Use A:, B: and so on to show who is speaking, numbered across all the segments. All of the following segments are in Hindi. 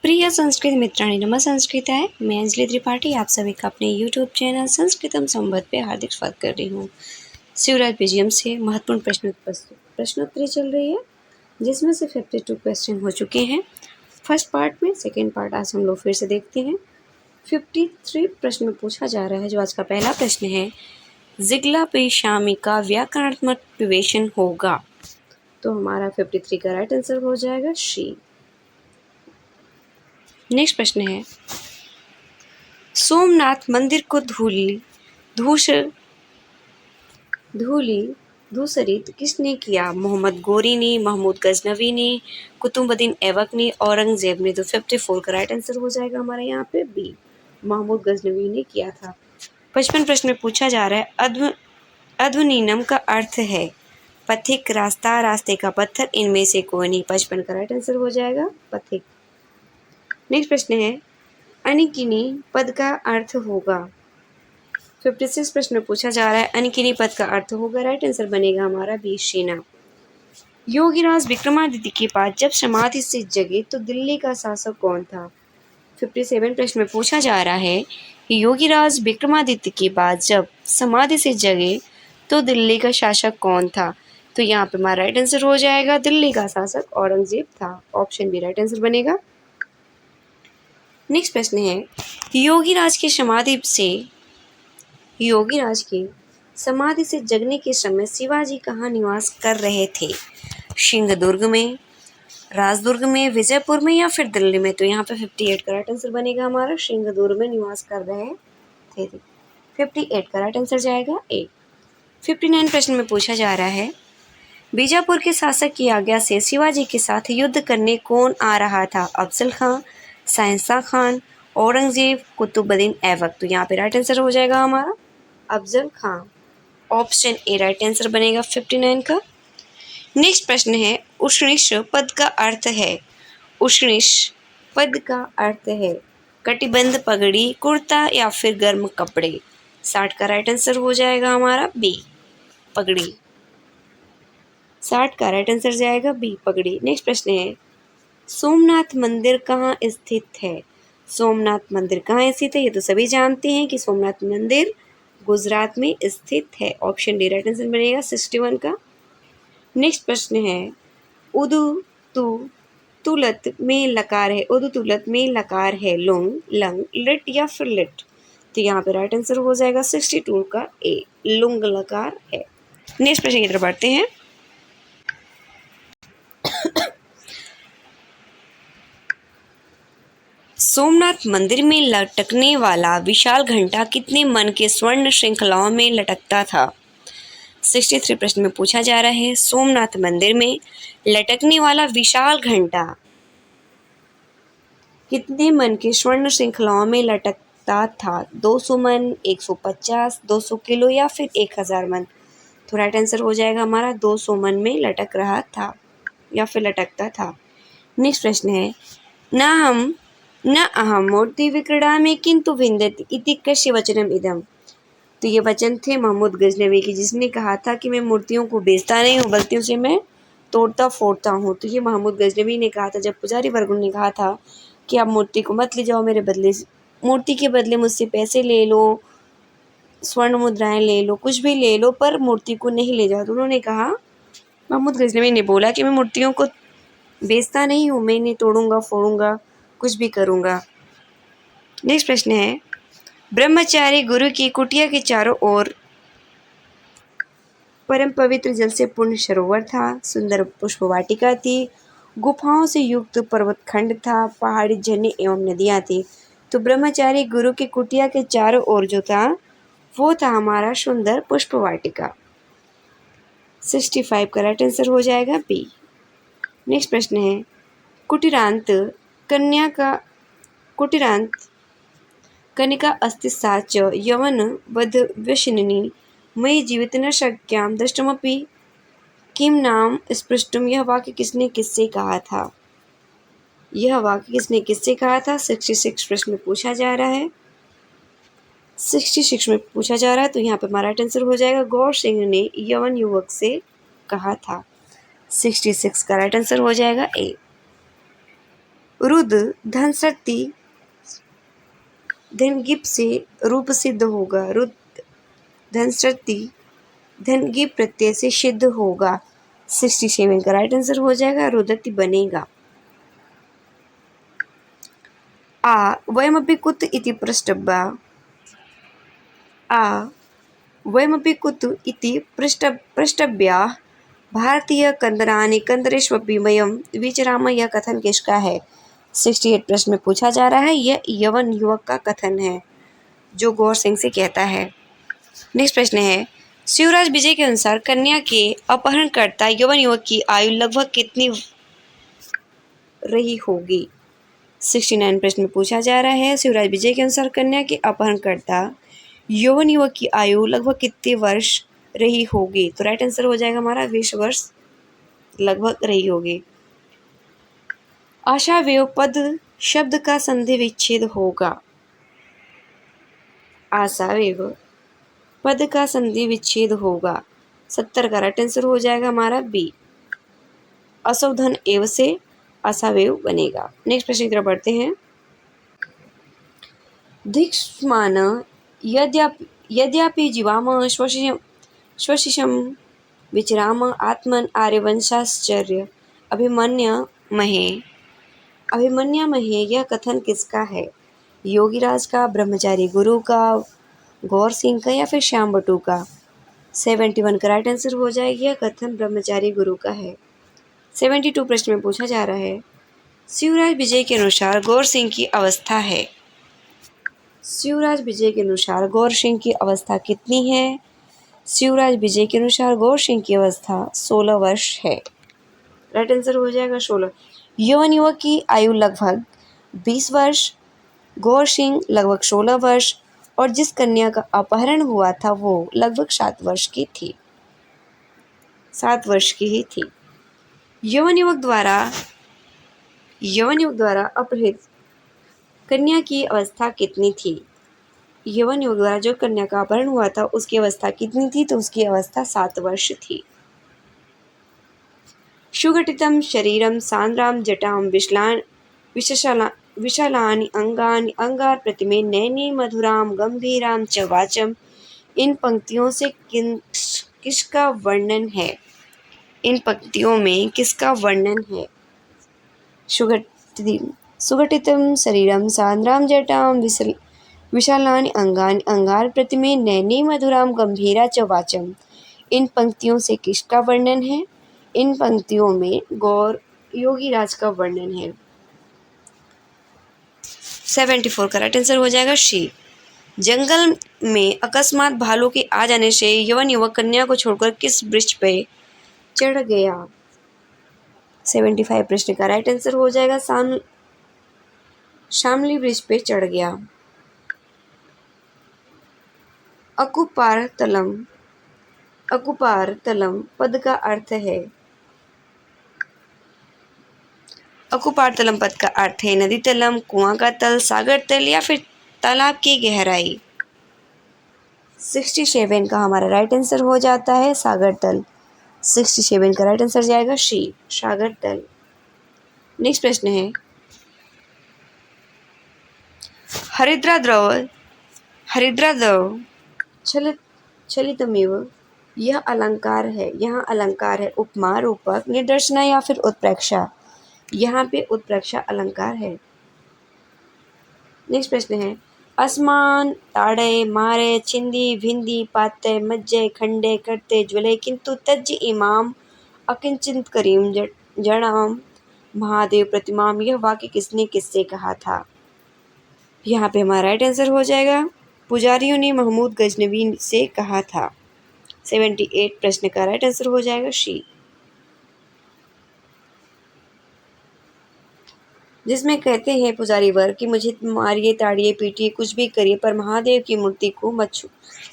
A: प्रिय संस्कृत मित्रांनी नमस्कार है। मैं अंजलि त्रिपाठी आप सभी का अपने यूट्यूब चैनल संस्कृतम संवाद पे हार्दिक स्वागत कर रही हूँ। शिवराज पीजीएम से महत्वपूर्ण प्रश्नोत्तरी चल रही है, जिसमें से 52 क्वेश्चन हो चुके हैं फर्स्ट पार्ट में। सेकेंड पार्ट आज हम लोग फिर से देखते हैं। 53 प्रश्न में पूछा जा रहा है। जो आज का पहला प्रश्न है, जिगला पेशामी का व्याकरणात्मक विवेचन होगा, तो हमारा 53 का राइट आंसर हो जाएगा शी। नेक्स्ट प्रश्न है, सोमनाथ मंदिर को धूसरित किसने किया? मोहम्मद गोरी ने, महमूद गजनवी ने, कुतुबुद्दीन ऐबक ने, औरंगजेब ने। तो 54 का राइट आंसर हो जाएगा हमारे यहाँ पे बी, महमूद गजनवी ने किया था। 55 प्रश्न में पूछा जा रहा है, अध्वनीनम का अर्थ है पथिक, रास्ता, रास्ते का पत्थर, इनमें से कोई नहीं। 55 का राइट आंसर हो जाएगा पथिक। नेक्स्ट प्रश्न है, अनिकिनी पद का अर्थ होगा। 56 प्रश्न में पूछा जा रहा है, अनिकिनी पद का अर्थ होगा, राइट आंसर बनेगा हमारा बी, सेना। योगीराज विक्रमादित्य के बाद जब समाधि से जगे तो दिल्ली का शासक कौन था? 57 प्रश्न में पूछा जा रहा है कि योगीराज विक्रमादित्य के बाद जब समाधि से जगे तो दिल्ली का शासक कौन था? तो यहाँ पे हमारा राइट आंसर हो जाएगा दिल्ली का शासक औरंगजेब था। ऑप्शन बी राइट आंसर बनेगा। नेक्स्ट प्रश्न है, योगीराज की समाधि से जगने के समय शिवाजी कहाँ निवास कर रहे थे? सिंहदुर्ग में, राजदुर्ग में, विजयपुर में या फिर दिल्ली में? तो यहाँ पे 58 का राइट आंसर बनेगा हमारा, सिंहदुर्ग में निवास कर रहे थे। 58 का राइट आंसर जाएगा ए। 59 प्रश्न में पूछा जा रहा है, बीजापुर के शासक की आज्ञा से शिवाजी के साथ युद्ध करने कौन आ रहा था? अफजल खां, शाहनशाह खान, औरंगजेब, कुतुबुद्दीन ऐबक। तो यहाँ पे राइट आंसर हो जाएगा हमारा अफजल खां। ऑप्शन ए राइट आंसर बनेगा 59 का। नेक्स्ट प्रश्न है, उष्णिश पद का अर्थ है, उष्णिश पद का अर्थ है कटिबंध, पगड़ी, कुर्ता या फिर गर्म कपड़े। 60 का राइट आंसर हो जाएगा हमारा बी, पगड़ी। 60 का राइट आंसर जाएगा बी, पगड़ी। नेक्स्ट प्रश्न है, सोमनाथ मंदिर कहाँ स्थित है? सोमनाथ मंदिर कहाँ स्थित है? ये तो सभी जानते हैं कि सोमनाथ मंदिर गुजरात में स्थित है। ऑप्शन डी राइट आंसर बनेगा 61 का। नेक्स्ट प्रश्न है, उदु तु तुलत में लकार है, उदु तुलत में लकार है लुंग, लंग, लिट या फिर लिट? तो यहाँ पे राइट आंसर हो जाएगा 62 का ए, लुंग लकार है। नेक्स्ट प्रश्न की तरफ बढ़ते हैं। सोमनाथ मंदिर में लटकने वाला विशाल घंटा कितने मन के स्वर्ण श्रृंखलाओं में लटकता था? 63 प्रश्न में पूछा जा रहा है, सोमनाथ मंदिर में लटकने वाला विशाल घंटा कितने मन के स्वर्ण श्रृंखलाओं में लटकता था? 200 मन, 150, 200 किलो या फिर 1000 मन? तो राइट आंसर हो जाएगा हमारा 200 मन में लटक रहा था या फिर लटकता था। नेक्स्ट प्रश्न है, न अहम मूर्ति विक्रीडामि किंतु विंदति इति कस्य वचनम इदम? तो ये वचन थे महमूद गजनवी की, जिसने कहा था कि मैं मूर्तियों को बेचता नहीं हूँ बल्कि उसे मैं तोड़ता फोड़ता हूँ। तो ये महमूद गजनवी ने कहा था, जब पुजारी वर्ग ने कहा था कि आप मूर्ति को मत ले जाओ, मेरे बदले मूर्ति के बदले मुझसे पैसे ले लो, स्वर्ण मुद्राएं ले लो, कुछ भी ले लो, पर मूर्ति को नहीं ले जाओ। तो उन्होंने कहा, महमूद गजनवी ने बोला कि मैं मूर्तियों को बेचता नहीं हूँ, मैं इन्हें तोड़ूंगा फोड़ूंगा, कुछ भी करूँगा। नेक्स्ट प्रश्न है, ब्रह्मचारी गुरु की कुटिया के चारों ओर परम पवित्र जल से पूर्ण सरोवर था, सुंदर पुष्प वाटिका थी, गुफाओं से युक्त पर्वतखंड था, पहाड़ी झरने एवं नदियाँ थी। तो ब्रह्मचारी गुरु की कुटिया के चारों ओर जो था वो था हमारा सुंदर पुष्प वाटिका। 65 का राइट आंसर हो जाएगा बी। नेक्स्ट प्रश्न है, कुटिरांत कनिका अस्ति सा च यवन वध व्यसनिनी मयि जीवित न शक्याम दृष्टमपि किम नाम स्पृष्टुम? यह वाक्य किसने किससे कहा था? 66 प्रश्न में पूछा जा रहा है। 66 में पूछा जा रहा है, तो यहाँ पे हमारा राइट आंसर हो जाएगा गौर सिंह ने यवन युवक से कहा था। 66 का राइट आंसर हो जाएगा ए। रुद धनसृति धन गिप से रूप सिद्ध होगा। रुद धनसृति धन गिप प्रत्यय से सिद्ध होगा। 67 का राइट आंसर हो जाएगा रुदति बनेगा। आ वयमपि कुत इति पृष्टव्या। आ वयमपि कुत इति पृष्टव्या भारतीय कंदरानि कंदरेष्वपि वयं विचरामः यह कथन किसका है? 68 प्रश्न में पूछा जा रहा है। यह यवन युवक का कथन है जो गौर सिंह से कहता है। नेक्स्ट प्रश्न है, शिवराज विजय के अनुसार कन्या के अपहरणकर्ता यवन युवक की आयु लगभग कितनी रही होगी? 69 प्रश्न में पूछा जा रहा है। शिवराज विजय के अनुसार कन्या के अपहरणकर्ता यौवन युवक की आयु लगभग कितने वर्ष रही होगी? तो राइट आंसर हो जाएगा हमारा 20 वर्ष लगभग रही होगी। आशावेव पद शब्द का संधि विच्छेद होगा। आशावेव पद का संधि विच्छेद होगा। 70 का राइट आंसर हो जाएगा हमारा बी। असवधन एव से आशावेव बनेगा। नेक्स्ट प्रश्न की तरफ बढ़ते हैं। दीक्षमान यद्यपि जीवाम स्वशिशम विचराम आत्मन आर्यवंशाश्चर्य अभिमन्यामहे यह कथन किसका है? योगीराज का, ब्रह्मचारी गुरु का, गौर सिंह का या फिर श्याम बटू का? 71 का राइट आंसर हो जाएगा यह कथन ब्रह्मचारी गुरु का है। 72 प्रश्न में पूछा जा रहा है, शिवराज विजय के अनुसार गौर सिंह की अवस्था है। शिवराज विजय के अनुसार गौर सिंह की अवस्था कितनी है? शिवराज विजय के अनुसार गौर सिंह की अवस्था 16 वर्ष है। राइट आंसर हो जाएगा 16। यौवन युवक की आयु लगभग 20 वर्ष, गौर सिंह लगभग 16 वर्ष और जिस कन्या का अपहरण हुआ था वो लगभग 7 वर्ष की थी। 7 वर्ष की ही थी। यौवन युवक द्वारा अपहृत कन्या की अवस्था कितनी थी? यौवन युवक द्वारा जो कन्या का अपहरण हुआ था उसकी अवस्था कितनी थी? तो उसकी अवस्था 7 वर्ष थी। सुगठितं शरीरं सांद्रां जटां विशालानि अंगानि अंगार प्रतिमे नैनी मधुराम गंभीराम च वाचम। इन पंक्तियों से किसका वर्णन है? इन पंक्तियों में किसका वर्णन है? सुगठितं शरीरं सांद्रां जटां विशालानि अंगानि अंगार प्रतिमे नैनी मधुराम गंभीरा च वाचम। इन पंक्तियों से किसका वर्णन है? इन पंक्तियों में गौर योगीराज का वर्णन है। 74 का राइट आंसर हो जाएगा शी। जंगल में अकस्मात भालू के आ जाने से यौवन युवक कन्या को छोड़कर किस वृक्ष पे चढ़ गया? 75 प्रश्न का राइट आंसर हो जाएगा शामली वृक्ष पे चढ़ गया। अकुपार तलम पद का अर्थ है। अकुपार तलम पद का अर्थ है नदी तलम, कुआं का तल, सागर तल या फिर तालाब की गहराई। 67 का हमारा राइट आंसर हो जाता है सागर तल। 67 का राइट आंसर जाएगा शी, सागर तल। नेक्स्ट प्रश्न है, हरिद्रा द्रव छलितमेव यह अलंकार है। यहाँ अलंकार है उपमा, रूपक, निदर्शना या फिर उत्प्रेक्षा। यहाँ पे उत्प्रेक्षा अलंकार है। नेक्स्ट प्रश्न है, असमान ताड़े मारे छिंदी भिंदी पाते मज्जे खंडे करते ज्वले किंतु तज्ज इमाम अकिंचित करीम जड़ाम महादेव प्रतिमाम। यह वाक्य किसने किससे कहा था? यहाँ पे हमारा राइट आंसर हो जाएगा पुजारियों ने महमूद गजनवी से कहा था। 78 प्रश्न का राइट आंसर हो जाएगा शी, जिसमें कहते हैं पुजारी वर्ग कि मुझे मारिए ताड़िए पीटिए कुछ भी करिए पर महादेव की मूर्ति को मत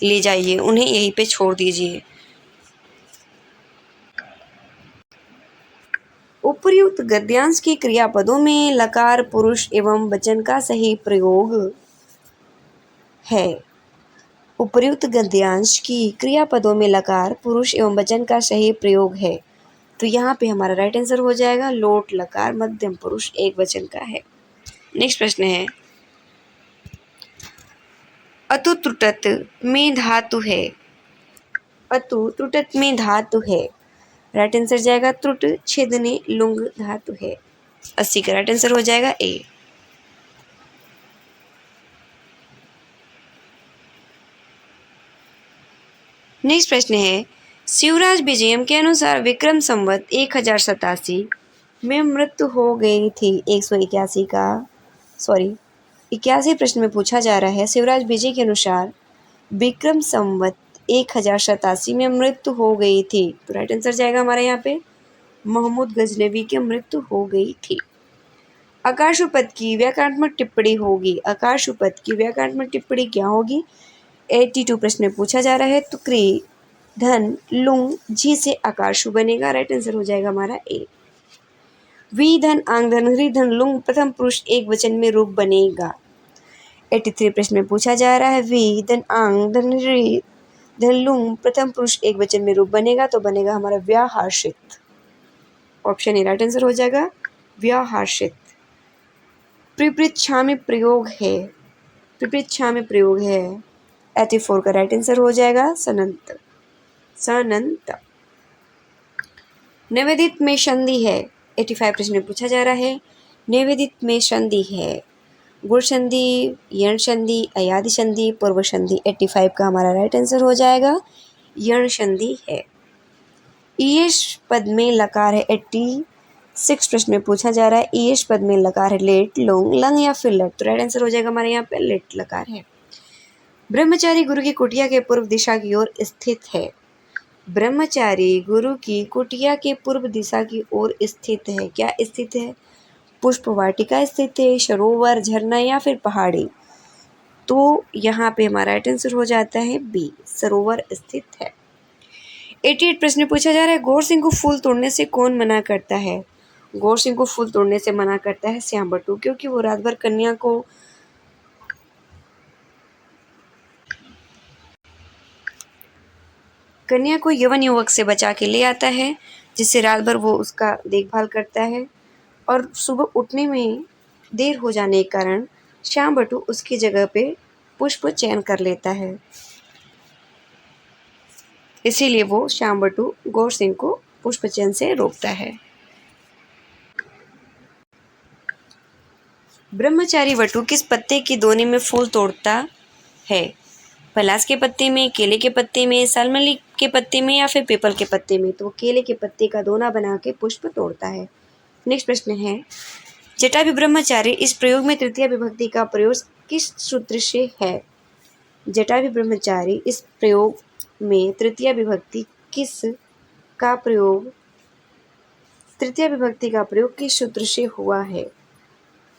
A: ले जाइए, उन्हें यहीं पे छोड़ दीजिए। उपर्युक्त गद्यांश के क्रियापदों में लकार पुरुष एवं वचन का सही प्रयोग है। उपर्युक्त गद्यांश की क्रियापदों में लकार पुरुष एवं वचन का सही प्रयोग है। तो यहाँ पे हमारा राइट आंसर हो जाएगा लोट लकार मध्यम पुरुष एक वचन का है। नेक्स्ट प्रश्न है अतु त्रुटत में धातु है। अतु त्रुटत में धातु है, राइट आंसर जाएगा त्रुट छेदने लुंग धातु है। 80 का राइट आंसर हो जाएगा ए। नेक्स्ट प्रश्न है शिवराज विजयम के अनुसार विक्रम संवत 1087 में मृत्यु हो गई थी। 181 का 81 प्रश्न में पूछा जा रहा है शिवराज विजय के अनुसार विक्रम संवत 1087 में मृत्यु हो गई थी। तो राइट आंसर जाएगा हमारे यहाँ पे महमूद गजनवी की मृत्यु हो गई थी। आकाशुपद की व्याकरणात्मक टिप्पणी होगी। आकाशुपद की व्याकरणात्मक टिप्पणी क्या होगी? 82 प्रश्न में पूछा जा रहा है। तो क्री धन लुंग जी से आकाशु बनेगा, राइट आंसर हो जाएगा हमारा ए। वी धन आंग धन हृ धन लुंग प्रथम पुरुष एक वचन में रूप बनेगा। 83 प्रश्न में पूछा जा रहा है वी धन आंग धन हृ धन लुंग प्रथम पुरुष एक वचन में रूप बनेगा, तो बनेगा हमारा व्याहर्षित। ऑप्शन ए राइट आंसर हो जाएगा व्याहर्षित। प्रिपृच्छा में प्रयोग है, प्रिपृच्छा में प्रयोग है। 84 का राइट आंसर हो जाएगा सनंत, सनंत। निवेदित में संधि है। 85 प्रश्न में पूछा जा रहा है निवेदित में संधि है। गुण संधि, यण संधि, अयादि संधि, पूर्व संधि। 85 का हमारा राइट आंसर हो जाएगा यण संधि है। ईश पद में लकार है। 86 प्रश्न में पूछा जा रहा है ईश पद में लकार है लेट लुंग लंग या फिर लट। तो राइट आंसर हो जाएगा हमारे यहाँ पे लेट लकार है। ब्रह्मचारी गुरु की कुटिया के पूर्व दिशा की ओर स्थित है। ब्रह्मचारी गुरु की कुटिया के पूर्व दिशा की ओर स्थित है। क्या स्थित है? पुष्प वाटिका स्थित है, सरोवर, झरना या फिर पहाड़ी। तो यहाँ पे हमारा राइट आंसर हो जाता है बी, सरोवर स्थित है। 88 प्रश्न पूछा जा रहा है गौर सिंह को फूल तोड़ने से कौन मना करता है? गौर सिंह को फूल तोड़ने से मना करता है श्याम बटू, क्योंकि वो रात भर कन्या को यवन युवक से बचा के ले आता है, जिससे रात भर वो उसका देखभाल करता है और सुबह उठने में देर हो जाने के कारण श्याम बटू उसकी जगह पे पुष्प चयन कर लेता है। इसीलिए वो श्याम बटू गौर सिंह को पुष्प चयन से रोकता है। ब्रह्मचारी बटू किस पत्ते की दोने में फूल तोड़ता है? पलास के पत्ते में, केले के पत्ते में, सालमली के पत्ते में या फिर पीपल के पत्ते में? तो केले के पत्ते का दोना बना के पुष्प तोड़ता है। नेक्स्ट प्रश्न है जटाभि ब्रह्मचारी इस प्रयोग में तृतीय विभक्ति का प्रयोग किस सूत्र से है? जटाभि ब्रह्मचारी इस प्रयोग में तृतीय विभक्ति का प्रयोग किस सूत्र से हुआ है?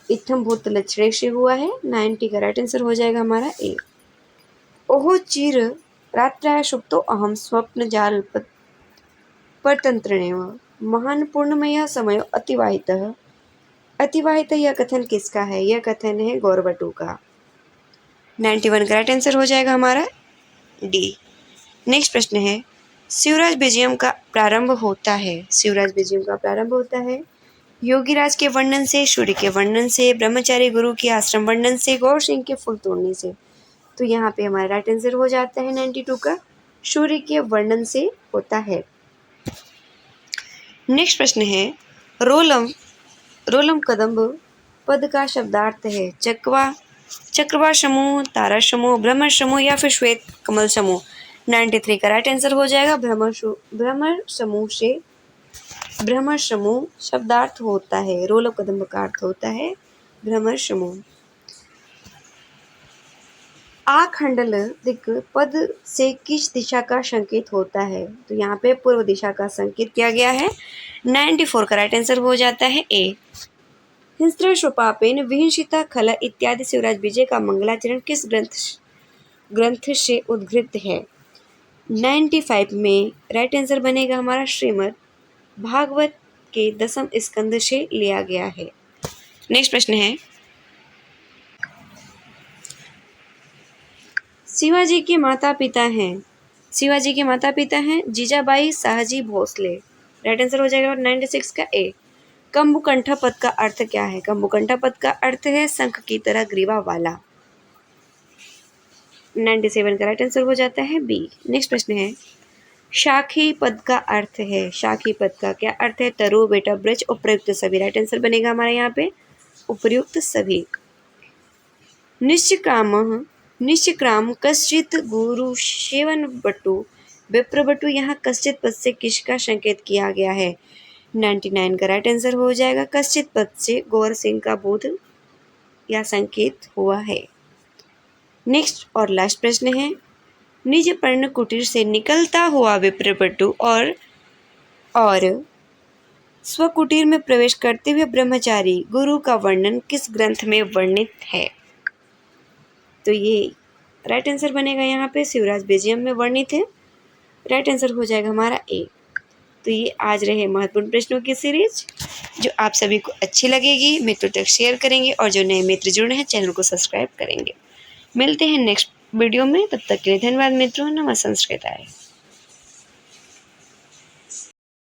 A: इत्थम भूत लक्षणे से हुआ है। 90 का राइट आंसर हो जाएगा हमारा ए। ओहो चिर रात्राय सुप्तो अहम स्वप्न जाल परतंत्रणेव महान पूर्णमय समय अतिवाहित यह कथन किसका है? यह कथन है गौरवटू का। 91 का राइट आंसर हो जाएगा हमारा डी। नेक्स्ट प्रश्न है शिवराज विजयम का प्रारंभ होता है। शिवराज विजयम का प्रारंभ होता है योगीराज के वर्णन से, सूर्य के वर्णन से, ब्रह्मचारी गुरु के आश्रम वर्णन से, गौर सिंह के फूल तोड़ने से। तो यहाँ पे हमारा राइट आंसर हो जाता है 92 का सूर्य के वर्णन से होता है। नेक्स्ट प्रश्न है रोलम कदम्ब पद का शब्दार्थ है चक्रवात समूह, तारा समूह, भ्रमर समूह या फिर श्वेत कमल समूह। 93 का राइट आंसर हो जाएगा भ्रमर समूह शब्दार्थ होता है। रोलम कदम्ब का अर्थ होता है भ्रमर समूह। आखंडल दिक् पद से किस दिशा का संकेत होता है? तो यहाँ पे पूर्व दिशा का संकेत किया गया है। 94 का राइट आंसर हो जाता है ए। हिंस्त्र स्वपापेन विहिंसिता खला इत्यादि शिवराज विजय का मंगलाचरण किस ग्रंथ से उद्धृत है? 95 में राइट आंसर बनेगा हमारा श्रीमद् भागवत के 10वें स्कंद से लिया गया है। नेक्स्ट प्रश्न है शिवाजी के माता पिता हैं जीजाबाई शाहजी भोसले। राइट आंसर हो जाएगा 96 का ए। कंबुकंठा पद का अर्थ क्या है? कंबुकंठा पद का अर्थ है शंख की तरह ग्रीवा वाला। 97 का राइट आंसर हो जाता है बी। नेक्स्ट प्रश्न है, शाखी पद का अर्थ है, शाखी पद का क्या अर्थ है? तरु, बेटा, ब्रज, उपयुक्त सभी। राइट आंसर बनेगा हमारा यहाँ पे उपयुक्त सभी। निश्चिक्रामः निश्चिक्राम कश्चित गुरु सेवन बटु विप्रबटु, यहाँ कश्चित पद से किसका संकेत किया गया है? 99 का राइट आंसर हो जाएगा कश्चित पद से गौर सिंह का बोध या संकेत हुआ है। नेक्स्ट और लास्ट प्रश्न है, निज पर्ण कुटीर से निकलता हुआ विप्रबटु और स्वकुटीर में प्रवेश करते हुए ब्रह्मचारी गुरु का वर्णन किस ग्रंथ में वर्णित है? तो ये राइट आंसर बनेगा यहाँ पे शिवराज बेजियम में वर्णित है। राइट आंसर हो जाएगा हमारा ए। तो ये आज रहे महत्वपूर्ण प्रश्नों की सीरीज जो आप सभी को अच्छी लगेगी, मित्रों तक शेयर करेंगे और जो नए मित्र जुड़े हैं चैनल को सब्सक्राइब करेंगे। मिलते हैं नेक्स्ट वीडियो में, तब तक के लिए धन्यवाद मित्रों। नमः संस्कृताय।